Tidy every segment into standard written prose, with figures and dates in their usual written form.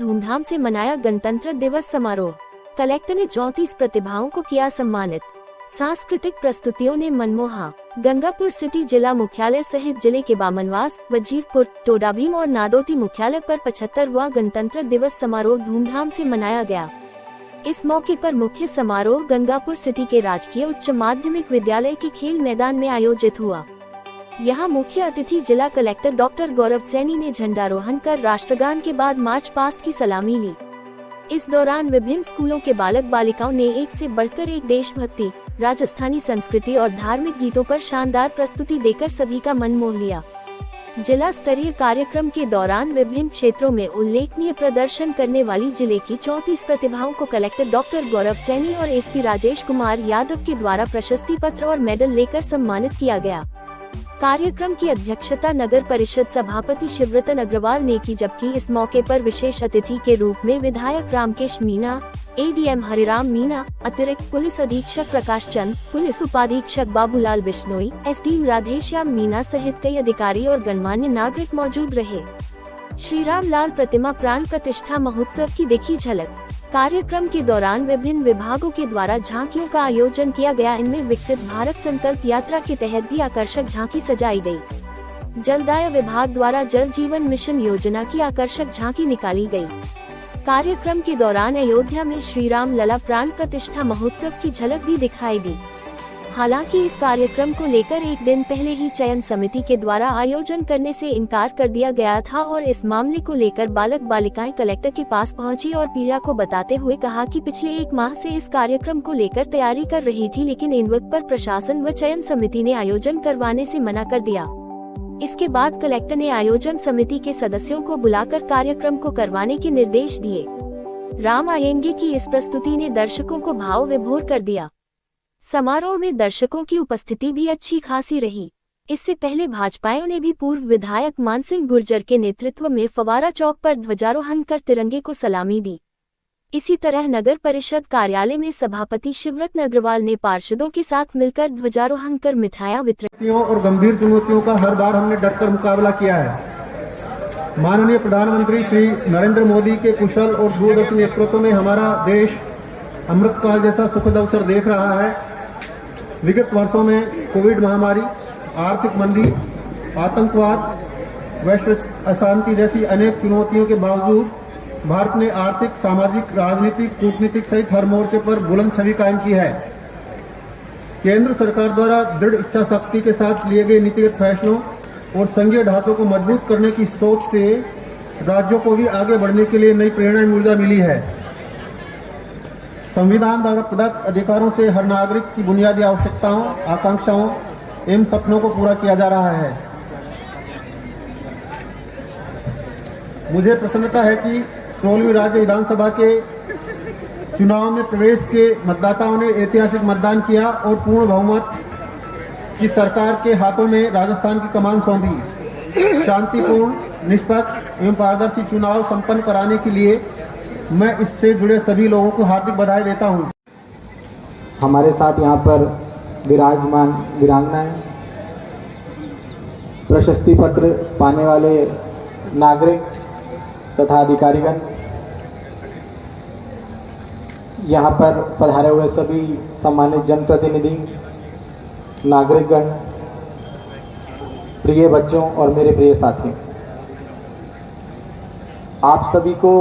धूमधाम से मनाया गणतंत्र दिवस समारोह। कलेक्टर ने 34 प्रतिभाओं को किया सम्मानित। सांस्कृतिक प्रस्तुतियों ने मनमोहा। गंगापुर सिटी जिला मुख्यालय सहित जिले के बामनवास, वजीरपुर, टोडाभीम और नादौती मुख्यालय पर 75वां गणतंत्र दिवस समारोह धूमधाम से मनाया गया। इस मौके पर मुख्य समारोह गंगापुर सिटी के राजकीय उच्च माध्यमिक विद्यालय के खेल मैदान में आयोजित हुआ। यहां मुख्य अतिथि जिला कलेक्टर डॉक्टर गौरव सैनी ने झंडारोहण कर राष्ट्रगान के बाद मार्च पास्ट की सलामी ली। इस दौरान विभिन्न स्कूलों के बालक बालिकाओं ने एक से बढ़कर एक देशभक्ति, राजस्थानी संस्कृति और धार्मिक गीतों पर शानदार प्रस्तुति देकर सभी का मन मोह लिया। जिला स्तरीय कार्यक्रम के दौरान विभिन्न क्षेत्रों में उल्लेखनीय प्रदर्शन करने वाली जिले की 34 प्रतिभाओं को कलेक्टर डॉक्टर गौरव सैनी और एसपी राजेश कुमार यादव के द्वारा प्रशस्ति पत्र और मेडल लेकर सम्मानित किया गया। कार्यक्रम की अध्यक्षता नगर परिषद सभापति शिवरतन अग्रवाल ने की, जबकि इस मौके पर विशेष अतिथि के रूप में विधायक रामकेश मीणा, एडीएम हरिराम मीणा, अतिरिक्त पुलिस अधीक्षक प्रकाश चंद, पुलिस उपाधीक्षक बाबूलाल बिश्नोई, एसडीएम राधेश्याम मीणा सहित कई अधिकारी और गणमान्य नागरिक मौजूद रहे। श्री राम लाल प्रतिमा प्राण प्रतिष्ठा महोत्सव की देखी झलक। कार्यक्रम के दौरान विभिन्न विभागों के द्वारा झांकियों का आयोजन किया गया। इनमें विकसित भारत संकल्प यात्रा के तहत भी आकर्षक झांकी सजाई गई। जलदाय विभाग द्वारा जल जीवन मिशन योजना की आकर्षक झांकी निकाली गई। कार्यक्रम के दौरान अयोध्या में श्री राम लला प्राण प्रतिष्ठा महोत्सव की झलक भी दिखाई दी। हालांकि इस कार्यक्रम को लेकर एक दिन पहले ही चयन समिति के द्वारा आयोजन करने से इनकार कर दिया गया था और इस मामले को लेकर बालक बालिकाएं कलेक्टर के पास पहुंची और पीड़ा को बताते हुए कहा कि पिछले 1 माह से इस कार्यक्रम को लेकर तैयारी कर रही थी, लेकिन इन वक्त पर प्रशासन व चयन समिति ने आयोजन करवाने से मना कर दिया। इसके बाद कलेक्टर ने आयोजन समिति के सदस्यों को बुलाकर कार्यक्रम को करवाने के निर्देश दिए। राम आएंगे की इस प्रस्तुति ने दर्शकों को भाव विभोर कर दिया। समारोह में दर्शकों की उपस्थिति भी अच्छी खासी रही। इससे पहले भाजपाइयों ने भी पूर्व विधायक मानसिंह गुर्जर के नेतृत्व में फवारा चौक पर ध्वजारोहण कर तिरंगे को सलामी दी। इसी तरह नगर परिषद कार्यालय में सभापति शिवरतन अग्रवाल ने पार्षदों के साथ मिलकर ध्वजारोहण कर मिठाइयां वितरित और गंभीर चुनौतियों का हर बार हमने डटकर मुकाबला किया है। माननीय प्रधानमंत्री श्री नरेंद्र मोदी के कुशल और दूरदर्शी नेतृत्व में हमारा देश अमृतकाल जैसा सुखद अवसर देख रहा है। विगत वर्षों में कोविड महामारी, आर्थिक मंदी, आतंकवाद, वैश्विक अशांति जैसी अनेक चुनौतियों के बावजूद भारत ने आर्थिक, सामाजिक, राजनीतिक, कूटनीतिक सहित हर मोर्चे पर बुलंद छवि कायम की है। केंद्र सरकार द्वारा दृढ़ इच्छा शक्ति के साथ लिए गए नीतिगत फैसलों और संघीय ढांचों को मजबूत करने की सोच से राज्यों को भी आगे बढ़ने के लिए नई प्रेरणा ऊर्जा मिली है। संविधान द्वारा प्रदत्त अधिकारों से हर नागरिक की बुनियादी आवश्यकताओं, आकांक्षाओं एवं सपनों को पूरा किया जा रहा है। मुझे प्रसन्नता है कि 16वीं राज्य विधानसभा के चुनाव में प्रदेश के मतदाताओं ने ऐतिहासिक मतदान किया और पूर्ण बहुमत की सरकार के हाथों में राजस्थान की कमान सौंपी। शांतिपूर्ण, निष्पक्ष एवं पारदर्शी चुनाव संपन्न कराने के लिए मैं इससे जुड़े सभी लोगों को हार्दिक बधाई देता हूं। हमारे साथ यहाँ पर विराजमान वीरांगनाएं, प्रशस्ति पत्र पाने वाले नागरिक तथा अधिकारीगण, यहाँ पर पधारे हुए सभी सम्मानित जनप्रतिनिधि, नागरिकगण, प्रिय बच्चों और मेरे प्रिय साथी, आप सभी को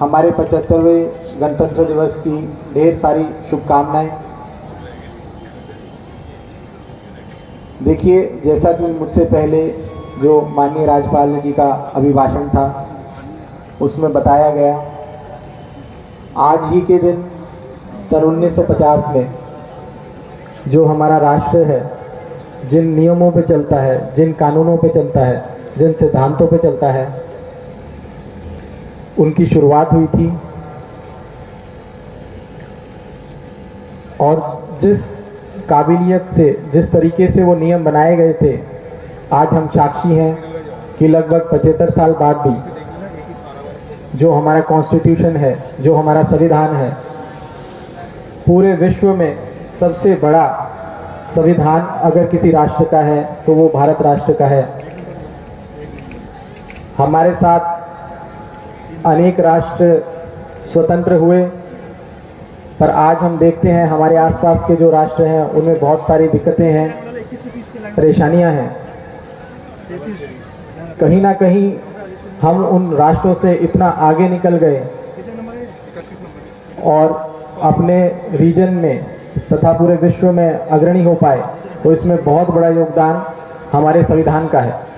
हमारे 75वें गणतंत्र दिवस की ढेर सारी शुभकामनाएं। देखिए, जैसा कि मुझसे पहले जो माननीय राज्यपाल जी का अभिभाषण था उसमें बताया गया, आज ही के दिन सन 1950 में जो हमारा राष्ट्र है, जिन नियमों पे चलता है, जिन कानूनों पे चलता है, जिन सिद्धांतों पे चलता है, उनकी शुरुआत हुई थी। और जिस काबिलियत से, जिस तरीके से वो नियम बनाए गए थे, आज हम साक्षी हैं कि लगभग 75 साल बाद भी जो हमारा कॉन्स्टिट्यूशन है, जो हमारा संविधान है, पूरे विश्व में सबसे बड़ा संविधान अगर किसी राष्ट्र का है तो वो भारत राष्ट्र का है। हमारे साथ अनेक राष्ट्र स्वतंत्र हुए, पर आज हम देखते हैं हमारे आसपास के जो राष्ट्र हैं उनमें बहुत सारी दिक्कतें हैं, परेशानियां हैं। कहीं ना कहीं हम उन राष्ट्रों से इतना आगे निकल गए और अपने रीजन में तथा पूरे विश्व में अग्रणी हो पाए, तो इसमें बहुत बड़ा योगदान हमारे संविधान का है।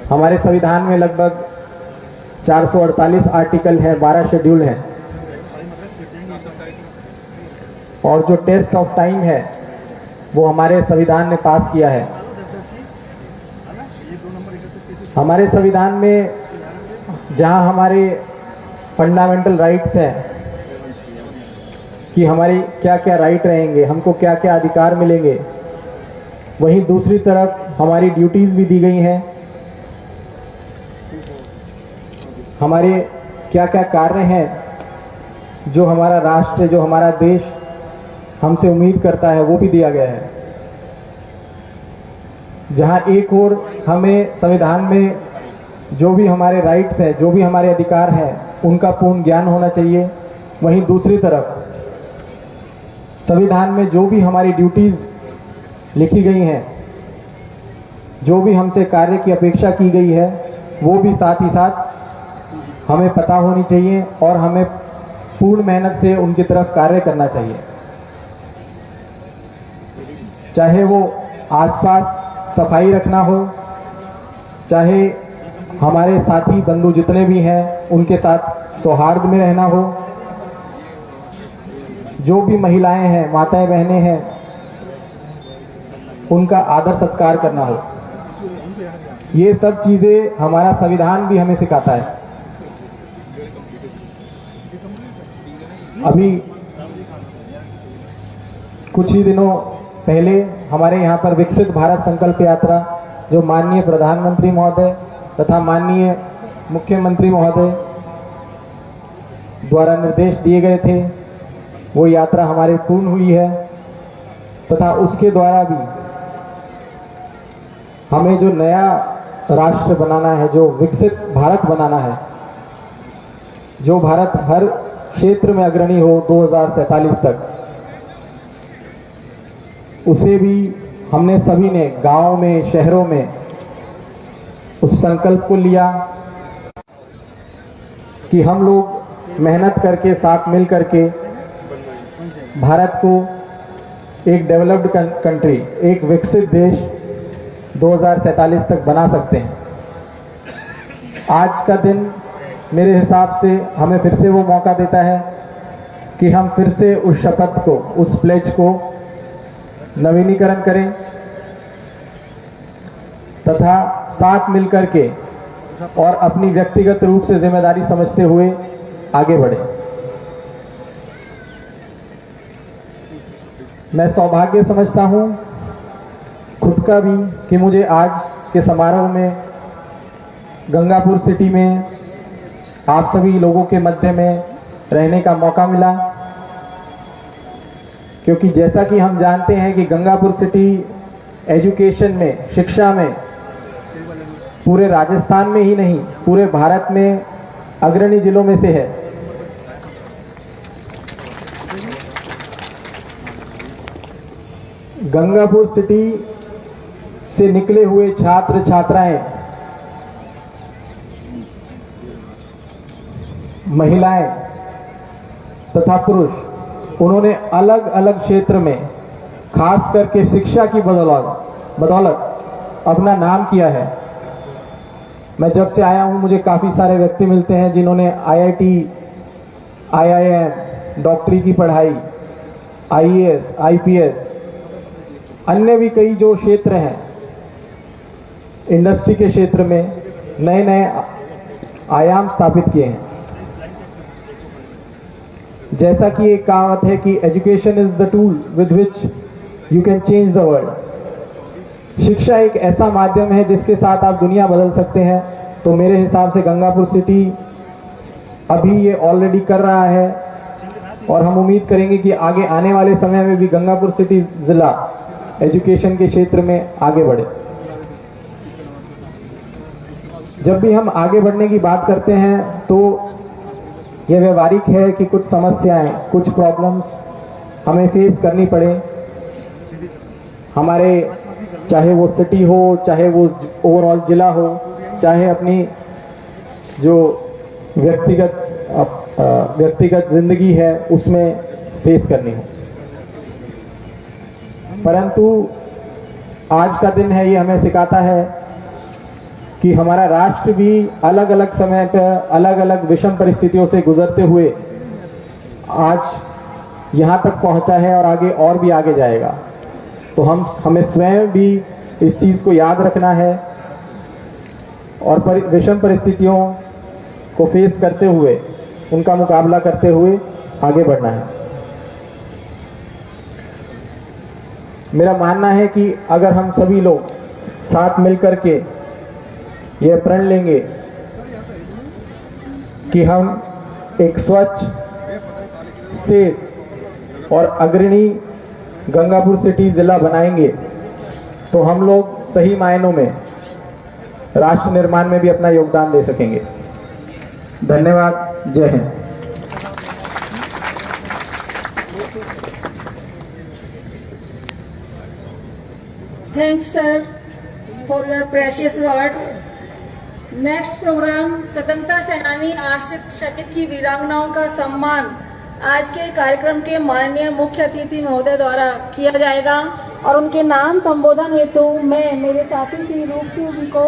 हमारे संविधान में लगभग 448 आर्टिकल है, 12 शेड्यूल हैं, और जो टेस्ट ऑफ टाइम है वो हमारे संविधान ने पास किया है। हमारे संविधान में जहां हमारे फंडामेंटल राइट्स हैं कि हमारी क्या क्या राइट रहेंगे, हमको क्या क्या अधिकार मिलेंगे, वहीं दूसरी तरफ हमारी ड्यूटीज भी दी गई हैं। हमारे क्या क्या कार्य हैं जो हमारा राष्ट्र, जो हमारा देश हमसे उम्मीद करता है, वो भी दिया गया है। जहां एक ओर हमें संविधान में जो भी हमारे राइट्स हैं, जो भी हमारे अधिकार हैं, उनका पूर्ण ज्ञान होना चाहिए, वहीं दूसरी तरफ संविधान में जो भी हमारी ड्यूटीज लिखी गई हैं, जो भी हमसे कार्य की अपेक्षा की गई है, वो भी साथ ही साथ हमें पता होनी चाहिए और हमें पूर्ण मेहनत से उनकी तरफ कार्य करना चाहिए। चाहे वो आसपास सफाई रखना हो, चाहे हमारे साथी बंधु जितने भी हैं उनके साथ सौहार्द में रहना हो, जो भी महिलाएं हैं, माताएं बहनें हैं, उनका आदर सत्कार करना हो। ये सब चीजें हमारा संविधान भी हमें सिखाता है। अभी कुछ ही दिनों पहले हमारे यहाँ पर विकसित भारत संकल्प यात्रा, जो माननीय प्रधानमंत्री महोदय तथा माननीय मुख्यमंत्री महोदय द्वारा निर्देश दिए गए थे, वो यात्रा हमारी पूर्ण हुई है। तथा उसके द्वारा भी हमें जो नया राष्ट्र बनाना है, जो विकसित भारत बनाना है, जो भारत हर क्षेत्र में अग्रणी हो 2047 तक, उसे भी हमने सभी ने गांव में, शहरों में उस संकल्प को लिया कि हम लोग मेहनत करके, साथ मिल करके भारत को एक डेवलप्ड कंट्री, एक विकसित देश 2047 तक बना सकते हैं। आज का दिन मेरे हिसाब से हमें फिर से वो मौका देता है कि हम फिर से उस शपथ को, उस प्लेज को नवीनीकरण करें तथा साथ मिलकर के और अपनी व्यक्तिगत रूप से जिम्मेदारी समझते हुए आगे बढ़े। मैं सौभाग्य समझता हूं खुद का भी कि मुझे आज के समारोह में गंगापुर सिटी में आप सभी लोगों के मध्य में रहने का मौका मिला, क्योंकि जैसा कि हम जानते हैं कि गंगापुर सिटी एजुकेशन में, शिक्षा में पूरे राजस्थान में ही नहीं, पूरे भारत में अग्रणी जिलों में से है। गंगापुर सिटी से निकले हुए छात्र छात्राएं, महिलाएं तथा पुरुष, उन्होंने अलग अलग क्षेत्र में, खास करके शिक्षा की बदौलत अपना नाम किया है। मैं जब से आया हूं मुझे काफी सारे व्यक्ति मिलते हैं जिन्होंने IIT, IIM, डॉक्टरी की पढ़ाई, IAS, IPS, अन्य भी कई जो क्षेत्र हैं इंडस्ट्री के क्षेत्र में नए नए आयाम स्थापित किए हैं। जैसा कि एक कहावत है कि education is the tool with which you can change the world. शिक्षा एक ऐसा माध्यम है जिसके साथ आप दुनिया बदल सकते हैं। तो मेरे हिसाब से गंगापुर सिटी अभी ये ऑलरेडी कर रहा है और हम उम्मीद करेंगे कि आगे आने वाले समय में भी गंगापुर सिटी जिला एजुकेशन के क्षेत्र में आगे बढ़े। जब भी हम आगे बढ़ने की बात करते हैं तो यह व्यवहारिक है कि कुछ समस्याएं, कुछ प्रॉब्लम्स हमें फेस करनी पड़े। हमारे चाहे वो सिटी हो, चाहे वो ओवरऑल जिला हो, चाहे अपनी जो व्यक्तिगत जिंदगी है उसमें फेस करनी हो। परंतु आज का दिन है, ये हमें सिखाता है कि हमारा राष्ट्र भी अलग अलग समय पर अलग अलग विषम परिस्थितियों से गुजरते हुए आज यहाँ तक पहुँचा है और आगे और भी आगे जाएगा। तो हमें स्वयं भी इस चीज़ को याद रखना है और विषम परिस्थितियों को फेस करते हुए, उनका मुकाबला करते हुए आगे बढ़ना है। मेरा मानना है कि अगर हम सभी लोग साथ मिलकर के यह प्रण लेंगे कि हम एक स्वच्छ, सेफ और अग्रणी गंगापुर सिटी जिला बनाएंगे, तो हम लोग सही मायनों में राष्ट्र निर्माण में भी अपना योगदान दे सकेंगे। धन्यवाद। जय Hind. Thanks, sir, for your precious words. Next programme स्वतंत्रता सेनानी आश्रित शहीद की वीरांगनाओं का सम्मान आज के कार्यक्रम के माननीय मुख्य अतिथि महोदय द्वारा किया जाएगा और उनके नाम संबोधन हेतु मैं मेरे साथी श्री रूप सिंह जी को